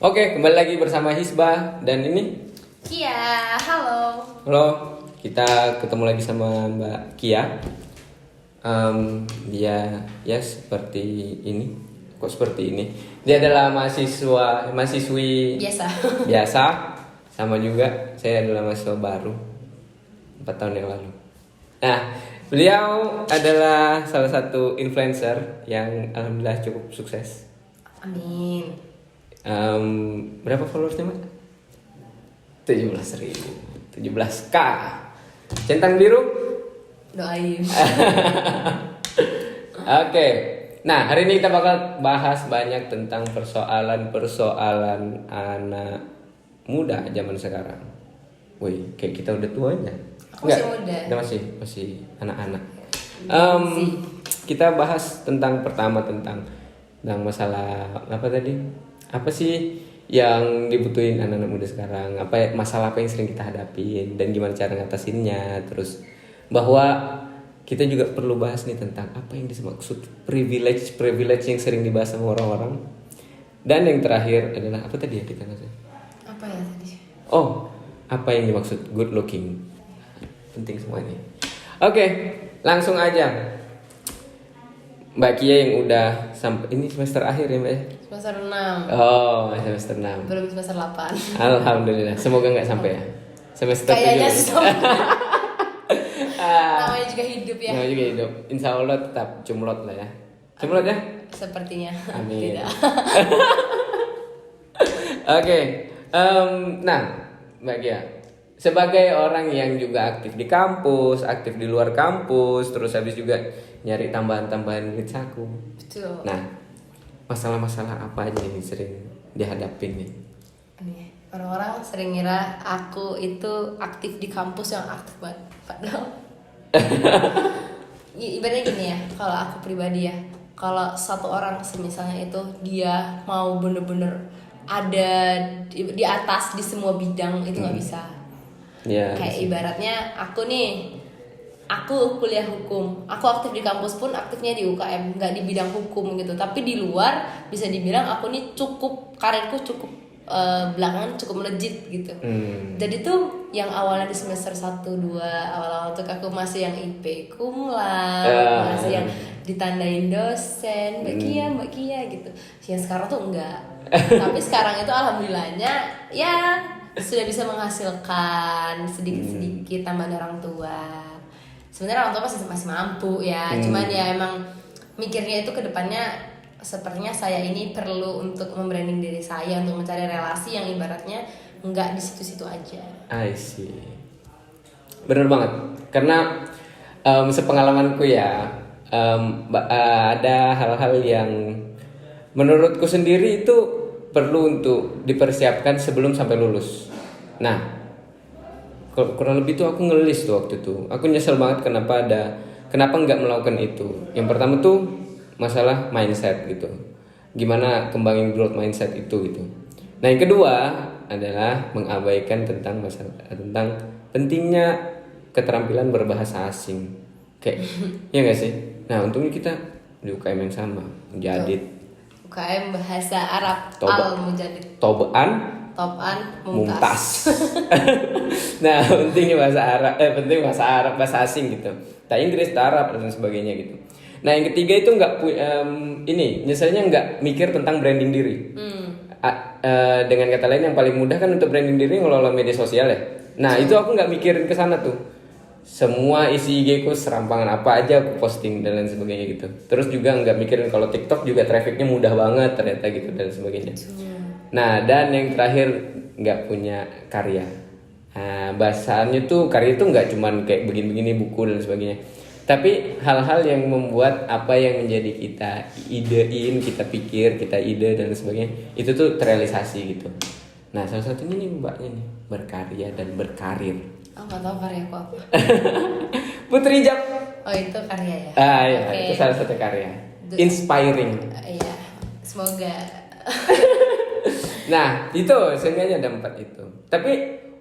Oke, kembali lagi bersama Hisbah dan ini. Kia, halo. Halo, kita ketemu lagi sama Mbak Kia. Dia ya seperti ini. Kok seperti ini? Dia adalah mahasiswi Biasa. biasa. Sama juga, saya adalah mahasiswa baru 4 tahun yang lalu. Nah, beliau adalah salah satu influencer yang alhamdulillah cukup sukses. Amin. Berapa followersnya Mas? 17.000, 17k. Centang biru. Doain. Oke. Nah, hari ini kita bakal bahas banyak tentang persoalan anak muda zaman sekarang. Wih, kayak kita udah tuanya. Aku masih muda. Kita masih anak-anak. Kita bahas tentang tentang masalah apa tadi? Apa sih yang dibutuhin anak-anak muda sekarang? Masalah apa yang sering kita hadapin dan gimana cara ngatasinnya? Terus bahwa kita juga perlu bahas nih tentang apa yang dimaksud privilege yang sering dibahas sama orang-orang. Dan yang terakhir adalah apa tadi ya kita bahas? Apa ya tadi? Oh, apa yang dimaksud good looking? Penting semuanya. Oke, langsung aja. Mbak Kia yang udah sampai ini semester akhir ya Mbak ya? Semester 6. Oh, semester 6. Belum semester 8. Alhamdulillah, semoga nggak sampai ya. Semester 7. Kayaknya sih sama. Namanya juga hidup ya. Namanya juga hidup. Insya Allah tetap cumlot lah ya. Cumlot ya? Sepertinya. Amin. Tidak. Oke, nah Mbak Kia, sebagai orang yang juga aktif di kampus, aktif di luar kampus, terus habis juga nyari tambahan-tambahan duit saku. Betul. Nah, masalah-masalah apa aja yang sering dihadapin nih? Nih, orang-orang sering ngira aku itu aktif di kampus yang aktif banget. Padahal ibaratnya gini ya, kalau aku pribadi ya, kalau satu orang misalnya itu dia mau bener-bener ada di atas di semua bidang itu nggak bisa. Ya, Kayak ibaratnya aku kuliah hukum, aku aktif di kampus pun aktifnya di UKM, nggak di bidang hukum gitu. Tapi di luar bisa dibilang aku nih karirku cukup belakangan cukup melejit gitu. Jadi tuh yang awalnya di semester 1, 2 awal-awal tuh aku masih yang IP kumlam, masih yang ditandain dosen, Mbak Kia gitu. Yang sekarang tuh enggak. Tapi sekarang itu alhamdulillahnya ya sudah bisa menghasilkan sedikit-sedikit tambahan orang tua. Sebenarnya orang tua masih mampu ya, cuman ya emang mikirnya itu ke depannya sepertinya saya ini perlu untuk membranding diri saya, untuk mencari relasi yang ibaratnya nggak di situ-situ aja. I see. Bener banget, karena sepengalamanku ya ada hal-hal yang menurutku sendiri itu perlu untuk dipersiapkan sebelum sampai lulus. Nah, kurang lebih tuh aku ngelis tuh waktu itu. Aku nyesel banget kenapa nggak melakukan itu. Yang pertama tuh masalah mindset gitu. Gimana kembangin growth mindset itu gitu. Nah, yang kedua adalah mengabaikan tentang pentingnya keterampilan berbahasa asing. Kayak ya nggak sih? Nah, untungnya kita di UKM yang sama, Mujadid. UKM bahasa Arab Al-Mujadid. Toban Mumtaz. Nah, pentingnya bahasa Arab, bahasa asing gitu. Tak Inggris, tak Arab dan sebagainya gitu. Nah, yang ketiga itu nyeselnya nggak mikir tentang branding diri. Dengan kata lain yang paling mudah kan untuk branding diri ngelola media sosial ya. Nah, itu aku nggak mikirin ke sana tuh. Semua isi IG ku serampangan apa aja aku posting dan lain sebagainya gitu. Terus juga nggak mikirin kalau TikTok juga trafficnya mudah banget ternyata gitu dan sebagainya. Nah, dan yang terakhir nggak punya karya. Nah, bahasannya tuh karya itu nggak cuman kayak begini-begini buku dan sebagainya. Tapi hal-hal yang membuat apa yang menjadi kita idein, kita pikir, kita ide dan sebagainya itu tuh terrealisasi gitu. Nah, salah satunya nih mbaknya nih berkarya dan berkarir. Oh, nggak tahu karyaku apa. Putri Jap. Oh, itu karya ya. Iya, okay. Itu salah satu karya. Inspiring. Iya, semoga. Nah, itu seenggaknya ada 4 itu. Tapi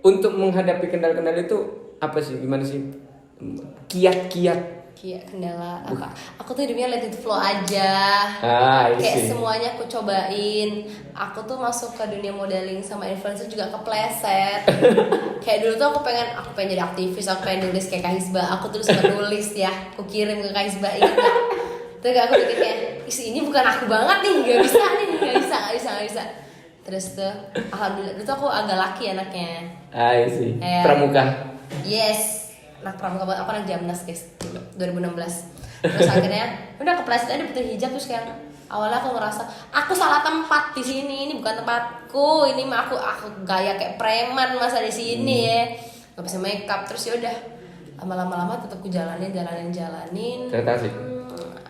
untuk menghadapi kendala-kendala itu apa sih? Gimana sih? Kiat-kiat kendala apa? Aku tuh hidupnya let it flow aja. I Kayak see. semuanya aku cobain. Aku tuh masuk ke dunia modeling sama influencer juga kepleset. Kayak dulu tuh aku pengen jadi aktivis, aku pengen nulis kayak Kak Hisba. Aku terus menulis ya, aku kirim ke Kak Hisba, ingat gak? Terus aku pikir kayak, ini bukan aku banget nih, gak bisa. Terus tuh, alhamdulillah, itu aku agak laki anaknya. I see. Kayak- Pramuka. Yes, anak pramuka banget. Aku anak Jamnas guys, 2016. Terus akhirnya udah kepleset aja putri hijab. Terus kayak awalnya aku ngerasa aku salah tempat di sini, ini bukan tempatku. Ini mah aku gaya kayak preman masa di sini ya. Gak bisa makeup. Terus ya udah lama-lama tetap ku jalanin. Ternyata asik.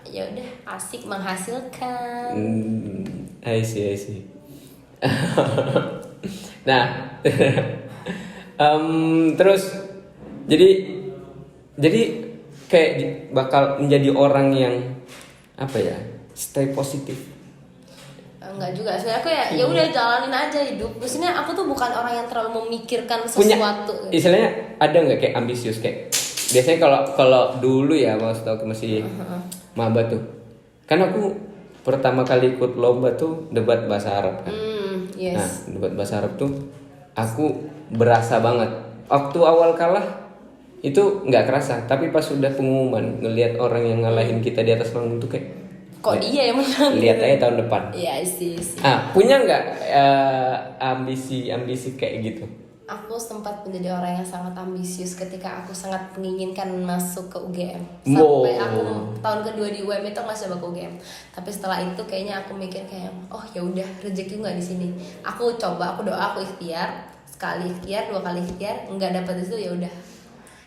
Ya udah asik menghasilkan. I see. Nah, terus jadi kayak bakal menjadi orang yang apa ya, stay positif. Enggak juga, sebenarnya aku ya udah jalanin aja hidup. Maksudnya aku tuh bukan orang yang terlalu memikirkan Punya sesuatu. istilahnya ada nggak kayak ambisius kayak biasanya kalau dulu ya waktu aku masih maba tuh, kan aku pertama kali ikut lomba tuh debat bahasa Arab kan. Yes. Nah, debat bahasa Arab tuh aku berasa banget. Waktu awal kalah itu nggak kerasa, tapi pas sudah pengumuman ngelihat orang yang ngalahin kita di atas panggung tuh kayak Kok dia yang menang? lihat aja tahun depan. Iya sih. Punya nggak ambisi kayak gitu? Aku sempat menjadi orang yang sangat ambisius ketika aku sangat menginginkan masuk ke UGM. Wow. Sampai aku tahun kedua di UM itu masih coba ke UGM. Tapi setelah itu kayaknya aku mikir kayak, oh ya udah rezeki nggak di sini. Aku coba, aku doa, aku ikhtiar. Sekali ikhtiar, 2 kali ikhtiar, nggak dapat itu ya udah.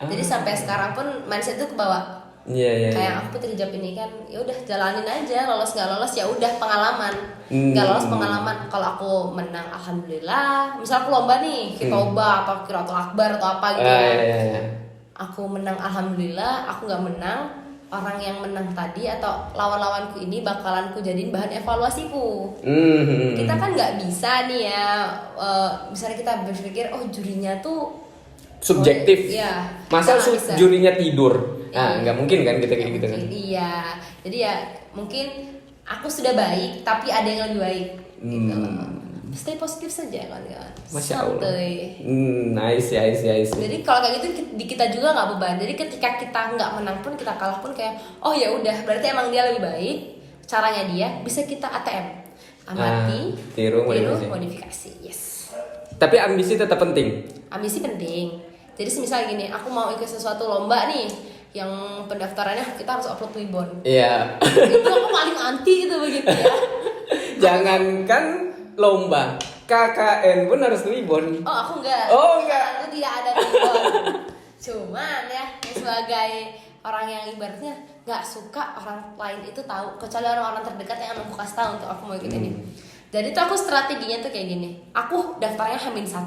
Jadi sampai sekarang pun mindset itu kebawa. Iya. Kayak aku putri hijab ini kan, ya udah jalanin aja, lolos nggak lolos ya udah pengalaman. Nggak lolos pengalaman. Kalau aku menang alhamdulillah. Misal aku lomba nih, Kitoba atau Qiraatul Akbar atau apa gitu. Iya. Aku menang alhamdulillah, aku nggak menang, orang yang menang tadi atau lawan-lawanku ini bakalan ku jadiin bahan evaluasiku. Kita kan nggak bisa nih ya, misalnya kita berpikir oh jurinya tuh Subjektif. Iya. Masa kita nggak bisa. jurinya tidur? Iya. Nggak mungkin kan kita kayak gitu kan? Iya, jadi ya mungkin aku sudah baik, tapi ada yang lebih baik. Gitu. Stay positif saja kawan-kawan. Masya Allah. Santuy. Nice. Jadi kalau kayak gitu di kita juga nggak beban. Jadi ketika kita nggak menang pun, kita kalah pun kayak, oh ya udah, berarti emang dia lebih baik. Caranya dia bisa kita ATM, amati, tiru, modifikasi. Yes. Tapi ambisi tetap penting. Ambisi penting. Jadi misal gini, aku mau ikut sesuatu lomba nih, yang pendaftarannya kita harus upload Twibbon. Iya. Itu aku paling anti itu begitu ya. Jangankan lomba, KKN pun harus Twibbon. Oh aku enggak. Oh, enggak. Aku tidak ada Twibbon. Cuman ya sebagai orang yang ibaratnya nggak suka orang lain itu tahu, kecuali orang-orang terdekat yang aku kasih tahu untuk aku mau ikut ini. Jadi tuh aku strateginya tuh kayak gini. Aku daftarnya H-1.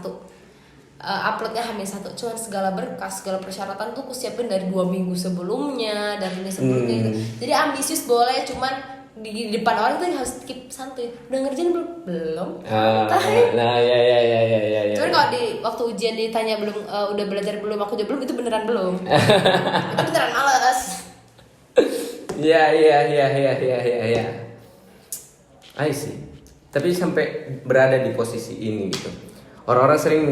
Uploadnya H-1, cuman segala berkas, segala persyaratan tuh aku siapin dari 2 minggu sebelumnya, dari ini sebelumnya gitu. Jadi ambisius boleh, cuman di depan orang tuh harus keep santuy. Udah ngerjain belum? Nah, ya. Cuman kalau di waktu ujian ditanya belum, udah belajar belum, aku jawab belum, itu beneran belum. Itu beneran males. Iya. I see. Tapi sampai berada di posisi ini gitu. Orang-orang sering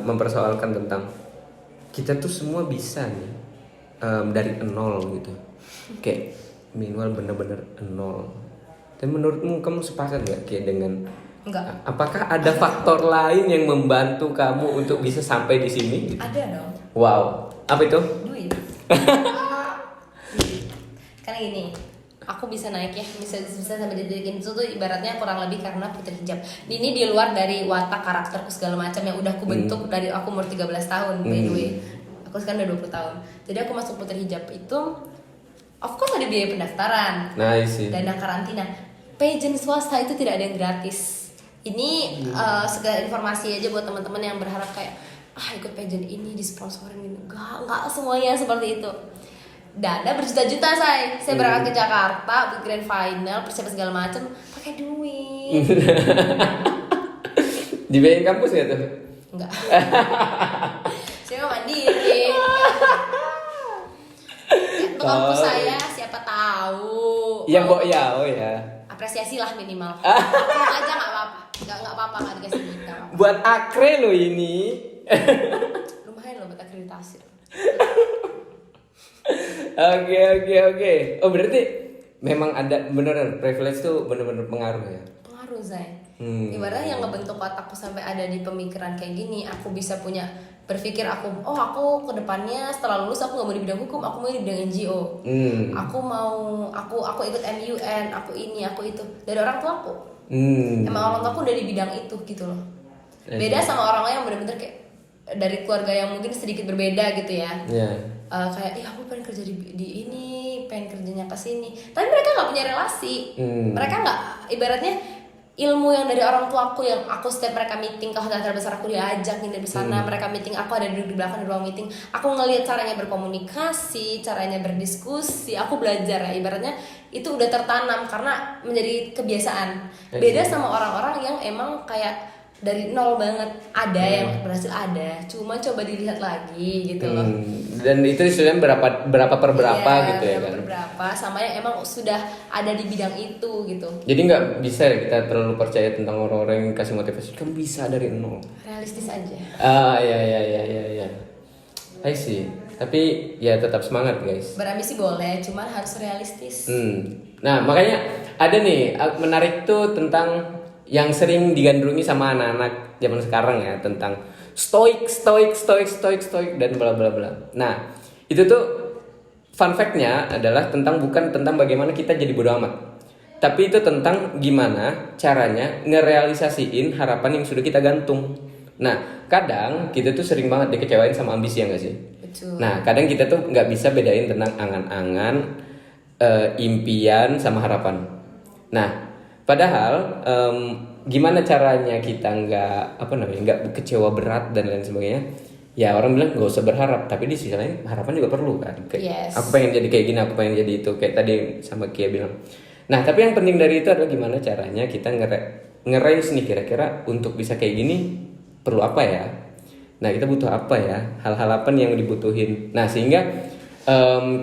mempersoalkan tentang kita tuh semua bisa nih dari nol gitu, kayak minimal bener-bener nol. Dan menurutmu kamu sepakat gak kayak dengan? Enggak. Apakah ada faktor lain yang membantu kamu untuk bisa sampai di sini? Gitu? Ada dong. Wow, apa itu? Duit. Karena gini, aku bisa naik ya, bisa sampai detik itu tuh ibaratnya kurang lebih karena putri hijab. Ini di luar dari watak karakterku segala macam yang udah aku bentuk dari aku umur 13 tahun by the way. Aku sekarang udah 20 tahun. Jadi aku masuk putri hijab itu of course ada biaya pendaftaran. Nice. Dana karantina. Pageant swasta itu tidak ada yang gratis. Ini segala informasi aja buat teman-teman yang berharap kayak ikut pageant ini disponsorin gitu. Enggak semuanya seperti itu. Dana berjuta-juta saya berangkat ke Jakarta buat grand final, persiapan segala macam pakai duit. Dibiayain kampus gak tuh? Enggak. Saya mandiri. untuk kampus saya siapa tahu. Iya, Mbok ya. Oh ya. Apresiasi lah minimal. Kalau aja nggak apa-apa. Nggak apa-apa nggak dikasih duit. Nggak apa-apa. Buat akre lo ini. Lumayan loh buat akreditasi. Oke. Oh berarti memang ada beneran privilege tuh bener-bener pengaruh ya. Pengaruh Zai. Ibaratnya yang ngebentuk otakku sampai ada di pemikiran kayak gini, aku bisa punya berpikir aku kedepannya setelah lulus aku nggak mau di bidang hukum, aku mau di bidang NGO. Aku ikut MUN, aku ini, aku itu dari orang tua aku. Emang orang tua aku udah di bidang itu gitu loh. Beda sama orang lain yang benar-benar kayak dari keluarga yang mungkin sedikit berbeda gitu ya. Kayak aku pengen kerja di ini, pengen kerjanya ke sini, tapi mereka nggak punya relasi. Mereka nggak, ibaratnya ilmu yang dari orang tua aku, yang aku setiap mereka meeting ke hotel terbesar aku diajak nginep di sana, mereka meeting aku ada duduk di belakang di ruang meeting, aku ngelihat caranya berkomunikasi, caranya berdiskusi, aku belajar ya, ibaratnya itu udah tertanam karena menjadi kebiasaan. Beda sama orang-orang yang emang kayak dari nol banget, ada yang berhasil ada, cuma coba dilihat lagi gitu loh. Dan itu istilahnya berapa per berapa gitu ya kan? Berapa sama yang emang sudah ada di bidang itu gitu. Jadi nggak bisa ya kita terlalu percaya tentang orang-orang yang kasih motivasi kamu bisa dari nol. Realistis aja. Iya. I see. Tapi ya tetap semangat guys. Berambisi boleh, cuman harus realistis. Nah makanya ada nih menarik tuh tentang yang sering digandrungi sama anak-anak zaman sekarang ya, tentang stoik dan bla bla bla. Nah itu tuh fun fact-nya adalah bukan tentang bagaimana kita jadi bodo amat, tapi itu tentang gimana caranya ngerealisasiin harapan yang sudah kita gantung. Nah kadang kita tuh sering banget dikecewain sama ambisi ya nggak sih? Betul. Nah kadang kita tuh nggak bisa bedain tentang angan-angan, impian sama harapan. Nah padahal gimana caranya kita nggak kecewa berat dan lain sebagainya? Ya orang bilang nggak usah berharap, tapi di sisi lain harapan juga perlu kan. Kayak, aku pengen jadi kayak gini, aku pengen jadi itu, kayak tadi sama Kia bilang. Nah tapi yang penting dari itu adalah gimana caranya kita nge-range nih kira-kira untuk bisa kayak gini perlu apa ya? Nah kita butuh apa ya? Hal-hal apa nih yang dibutuhin? Nah sehingga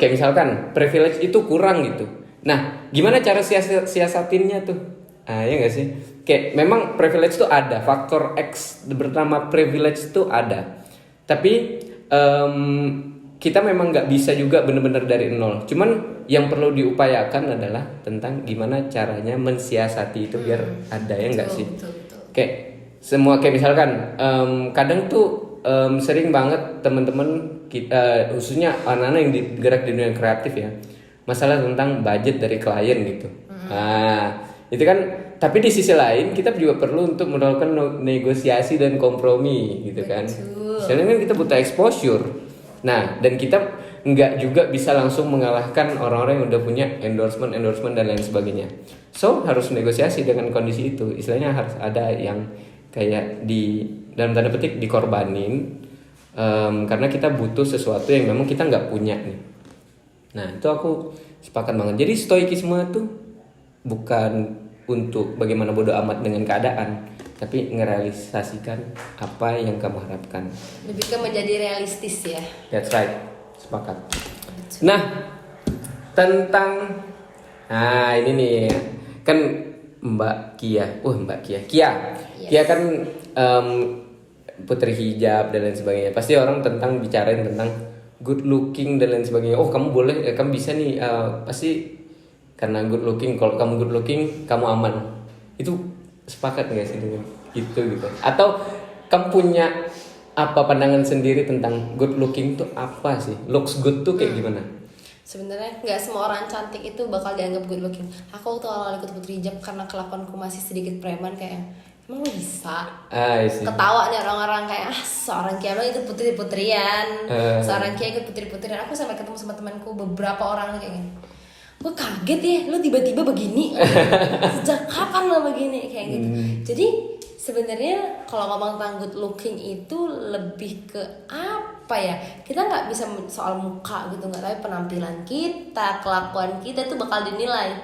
kayak misalkan privilege itu kurang gitu. Nah gimana cara siasatinnya tuh? Ya nggak sih? Kayak memang privilege itu ada, faktor X bernama privilege itu ada. Tapi kita memang nggak bisa juga benar-benar dari nol. Cuman yang perlu diupayakan adalah tentang gimana caranya mensiasati itu biar ada ya nggak sih? Betul. Kayak misalkan kadang tuh sering banget teman-teman kita, khususnya anak-anak yang digerak di dunia kreatif ya, masalah tentang budget dari klien gitu. Nah itu kan, tapi di sisi lain kita juga perlu untuk melakukan negosiasi dan kompromi gitu kan. Soalnya kan kita butuh exposure. Nah dan kita nggak juga bisa langsung mengalahkan orang-orang yang udah punya endorsement dan lain sebagainya. So harus negosiasi dengan kondisi itu. Istilahnya harus ada yang kayak dalam tanda petik dikorbanin, karena kita butuh sesuatu yang memang kita nggak punya nih. Nah itu aku sepakat banget. Jadi stoikisme tuh bukan untuk bagaimana bodo amat dengan keadaan, tapi ngerealisasikan apa yang kamu harapkan. Lebih ke menjadi realistis ya. That's right, sepakat. Nah tentang ini nih kan Mbak Kia. Kia kan putri hijab dan lain sebagainya. Pasti orang bicarain tentang good looking dan lain sebagainya. Oh kamu boleh, kamu bisa nih, pasti karena good looking. Kalau kamu good looking kamu aman. Itu sepakat nggak sih dengan itu gitu? Atau kamu punya apa pandangan sendiri tentang good looking tuh apa sih? Looks good tuh kayak gimana? Sebenarnya nggak semua orang cantik itu bakal dianggap good looking. Aku tuh awal ikut putri hijab karena kelakuanku masih sedikit preman, kayak emang lo bisa? Ketawa nih orang-orang kayak seorang Kia ikut putri-putrian, seorang Kia ikut putri-putrian. Aku sampai ketemu sama temanku beberapa orang kayak gini. Gue kaget ya, lo tiba-tiba begini. Sejak kapan lo begini kayak gitu? Jadi sebenarnya kalau ngomong tentang good looking itu lebih ke apa ya? Kita nggak bisa soal muka gitu nggak, tapi penampilan kita, kelakuan kita tuh bakal dinilai.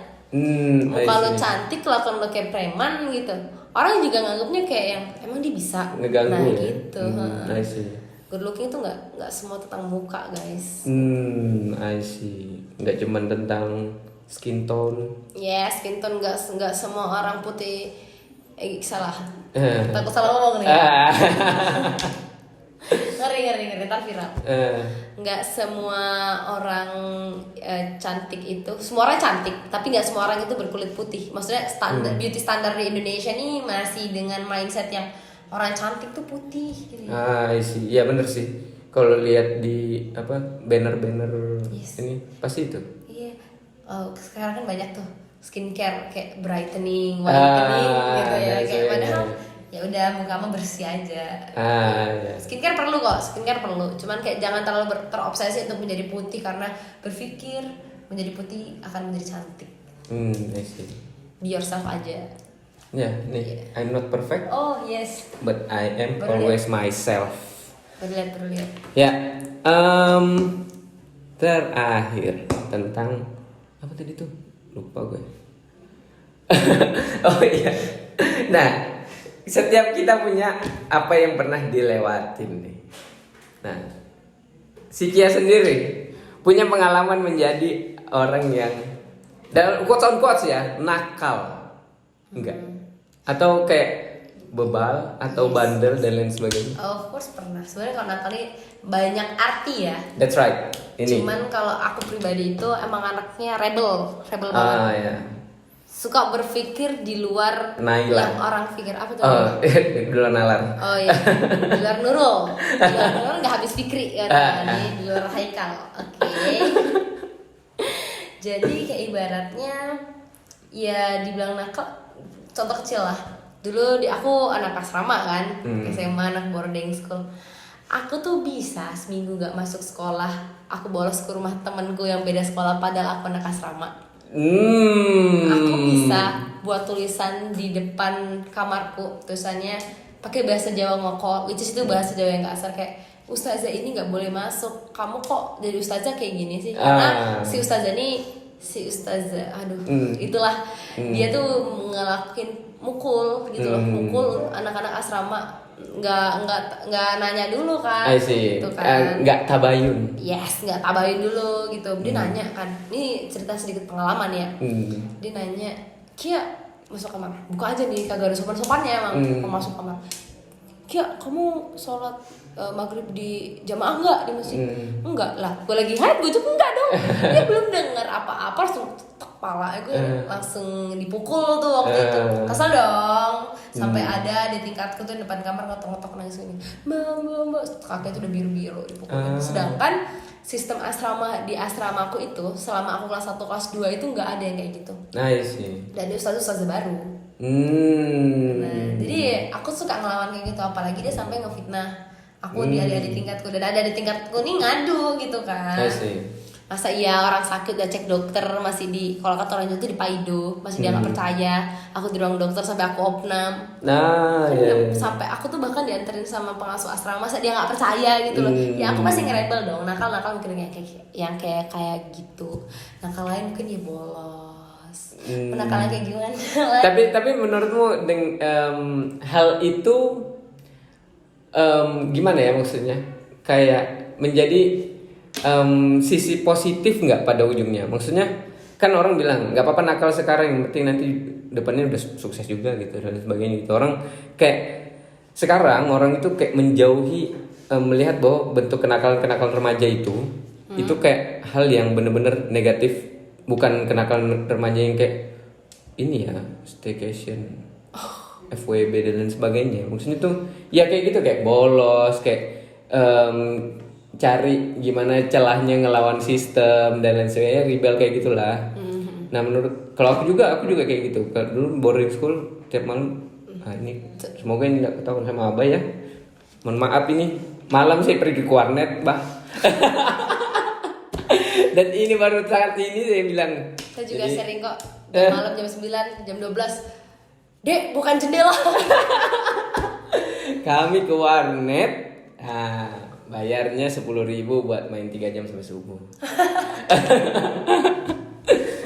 Muka lo cantik, kelakuan lo kayak preman gitu, orang juga nganggapnya kayak yang emang dia bisa. Ngeganggu nah ya? gitu. good looking tuh nggak semua tentang muka guys. I see. Nggak cuman tentang skin tone. Skin tone nggak semua orang putih. Salah. Takut salah ngomong nih. ngeri ntar viral. Nggak semua orang cantik itu, semua orang cantik, tapi nggak semua orang itu berkulit putih. Maksudnya beauty standar di Indonesia nih masih dengan mindset yang orang cantik tuh putih gitu. I see. Ya bener sih. Kalau lihat di apa banner-banner ini pasti itu. Iya. Sekarang kan banyak tuh skincare kayak brightening, whitening gitu ya. Kayak padahal ya udah muka mah bersih aja. Ya. Skincare perlu kok, cuman kayak jangan terlalu terobsesi untuk menjadi putih karena berpikir menjadi putih akan menjadi cantik. I see. Be yourself aja. Ya, nih I'm not perfect. Oh yes. But I am always myself. Perlu lihat. Ya, terakhir tentang apa tadi tuh? Lupa gue. Oh iya. Nah, setiap kita punya apa yang pernah dilewatin nih. Nah, si Kia sendiri punya pengalaman menjadi orang yang dalam quotes on quotes ya, nakal. Enggak. Atau kayak bebal atau bandel dan lain sebagainya. Of course pernah. Sebenarnya kalau nakal ini banyak arti ya. That's right. Ini. Cuman kalau aku pribadi itu emang anaknya rebel banget. Ya. Suka berpikir di luar Nailah. yang orang pikir. Apa tuh? Di luar nalar. Oh iya, di luar Nurul. Di luar Nurul nggak habis fikri kan? Di luar Haikal. Oke. Jadi kayak ibaratnya ya dibilang nakal. Contoh kecil lah. Dulu aku anak asrama kan, SMA anak boarding school. Aku tuh bisa seminggu gak masuk sekolah. Aku bolos ke rumah temenku yang beda sekolah padahal aku anak asrama. Aku bisa buat tulisan di depan kamarku, tulisannya pakai bahasa Jawa ngoko, which is itu bahasa Jawa yang gak asal kayak ustazah ini nggak boleh masuk. Kamu kok jadi ustazah kayak gini sih? Karena si ustazah itulah dia tuh ngelakuin mukul gitu loh, mukul anak-anak asrama nggak nanya dulu kan, gitu kan. Nggak tabayun. Yes, nggak tabayun dulu gitu. Dia nanya kan, ini cerita sedikit pengalaman ya. Dia nanya, Kia masuk kamar, buka aja nih kagak ada sopan-sopannya emang. Mau masuk kamar, Kia kamu sholat maghrib di jamaah nggak di masjid? Enggak lah, gue lagi haid, gue juga enggak dong. Dia belum dengar apa-apa langsung kepala gue langsung dipukul tuh waktu itu. Kesel dong. Sampai ada di tingkatku tuh depan kamar ngotok-ngotok nangis gini. Mbak, kakek tuh udah biru-biru dipukulin. Sedangkan sistem asrama di asramaku itu selama aku kelas 1 kelas 2 itu enggak ada yang kayak gitu. Nice. Dan dia ustazah baru. Nah, jadi aku suka ngelawan kayak gitu, apalagi dia sampai ngefitnah aku di adik-adik tingkatku, dan ada di tingkatku nih ngadu gitu kan. Masa iya orang sakit udah cek dokter masih di, kalau kata orang itu di paido masih dia nggak percaya. Aku di ruang dokter sampai aku opnam. Sampai aku tuh bahkan dianterin sama pengasuh asrama, masa dia nggak percaya gitu loh. Ya aku masih ngerebel dong, nakal mungkin kayak gitu. Nakal lain mungkin ya bolos. Penakalan kayak gimana? Tapi menurutmu hal itu gimana ya maksudnya? Kayak menjadi sisi positif nggak pada ujungnya? Maksudnya kan orang bilang nggak apa-apa nakal sekarang, yang penting nanti depannya udah sukses juga gitu dan sebagainya gitu. Orang kayak sekarang orang itu kayak menjauhi melihat bahwa bentuk kenakalan remaja itu kayak hal yang bener-bener negatif, bukan kenakalan remaja yang kayak ini ya staycation, FWB dan lain sebagainya. Maksudnya tuh ya kayak gitu, kayak bolos, kayak cari gimana celahnya ngelawan sistem dan lain sebagainya, rebel kayak gitulah. Nah menurut kalau aku juga kayak gitu. Kalau dulu boarding school tiap malam, ini semoga ini nggak ketahuan sama abah ya. Mohon maaf ini malam saya pergi ke warnet, bah. Dan ini baru saat ini saya bilang. Kita juga sering kok. Malam jam 9, jam 12. Dek, bukan jendela. Kami ke warnet. Bayarnya 10.000 buat main 3 jam sampai subuh.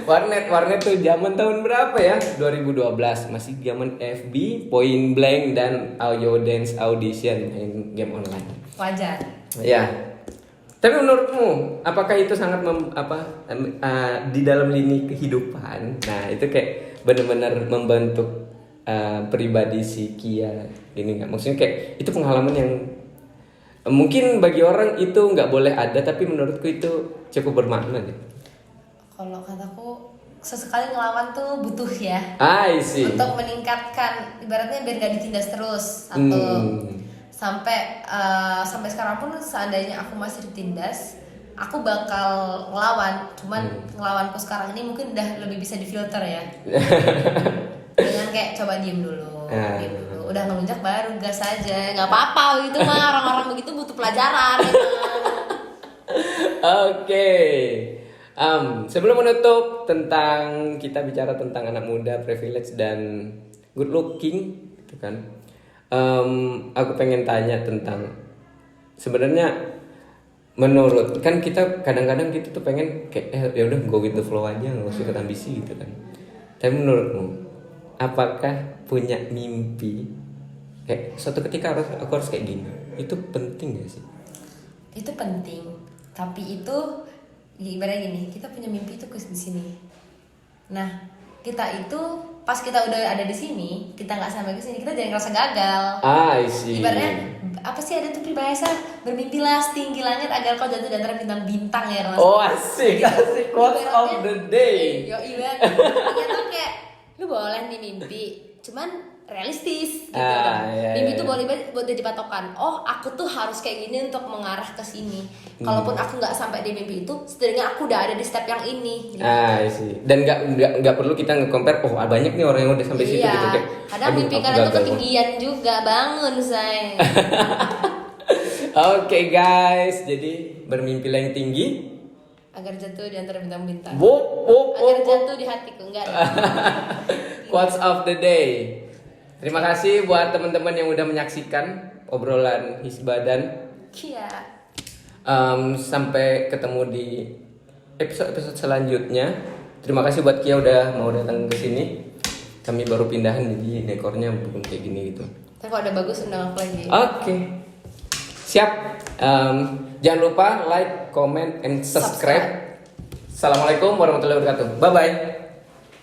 Warnet tuh zaman tahun berapa ya? 2012, masih zaman FB, Point Blank dan Audio Dance Audition, main game online. Wajar. Ya. Tapi menurutmu apakah itu sangat di dalam lini kehidupan? Nah, itu kayak benar-benar membentuk pribadi si Kia ini nggak? Maksudnya kayak itu pengalaman yang mungkin bagi orang itu nggak boleh ada, tapi menurutku itu cukup bermakna deh. Kalau kataku sesekali ngelawan tuh butuh ya. I see. Untuk meningkatkan ibaratnya biar gak ditindas terus atau sampai sekarang pun seandainya aku masih ditindas, aku bakal ngelawan. Cuman ngelawanku sekarang ini mungkin udah lebih bisa difilter ya. Dengan kayak coba diem dulu. Udah ngelunjak baru gas aja. Nggak apa-apa gitu mah, orang-orang begitu butuh pelajaran. Oke. Sebelum menutup tentang kita bicara tentang anak muda, privilege dan good looking, gitu kan? Aku pengen tanya tentang sebenarnya menurut kan kita kadang-kadang kita tuh pengen kayak ya udah go with the flow aja, nggak usah ikut ambisi gitu kan. Tapi menurutmu apakah punya mimpi kayak suatu ketika aku harus kayak gini, itu penting gak sih? Itu penting, tapi itu ibaratnya gini, kita punya mimpi itu di sini. Nah, kita itu pas kita udah ada di sini, kita nggak sampai ke sini, kita jadi ngerasa gagal. I see. Ibaratnya apa sih ada tuh peribahasa, bermimpilah setinggi langit agar kau jatuh di antara bintang-bintang ya. Oh asik, asik quotes of the day. Yo iya, tuh kayak lu boleh nih mimpi, cuman realistis gitu. Mimpi itu boleh buat jadi patokan. Oh, aku tuh harus kayak gini untuk mengarah ke sini. Kalaupun aku nggak sampai di mimpi itu, setidaknya aku udah ada di step yang ini. Gitu. Sih. Dan nggak perlu kita nge-compare. Oh, banyak nih orang yang udah sampai situ gitu kayak. Kadang mimpi kalian tuh ketinggian juga, bangun say. Oke, guys, jadi bermimpilah yang tinggi. Agar jatuh di antara bintang-bintang. Agar jatuh di hatiku enggak. Quotes of the day. Terima kasih buat teman-teman yang udah menyaksikan obrolan Hisba dan Kia. Sampai ketemu di episode selanjutnya. Terima kasih buat Kia udah mau datang ke sini. Kami baru pindahan jadi dekornya belum kayak gini gitu. Tapi kalau udah bagus undang aku lagi. Oke. Siap. Jangan lupa like, comment, and subscribe. Assalamualaikum warahmatullahi wabarakatuh. Bye bye.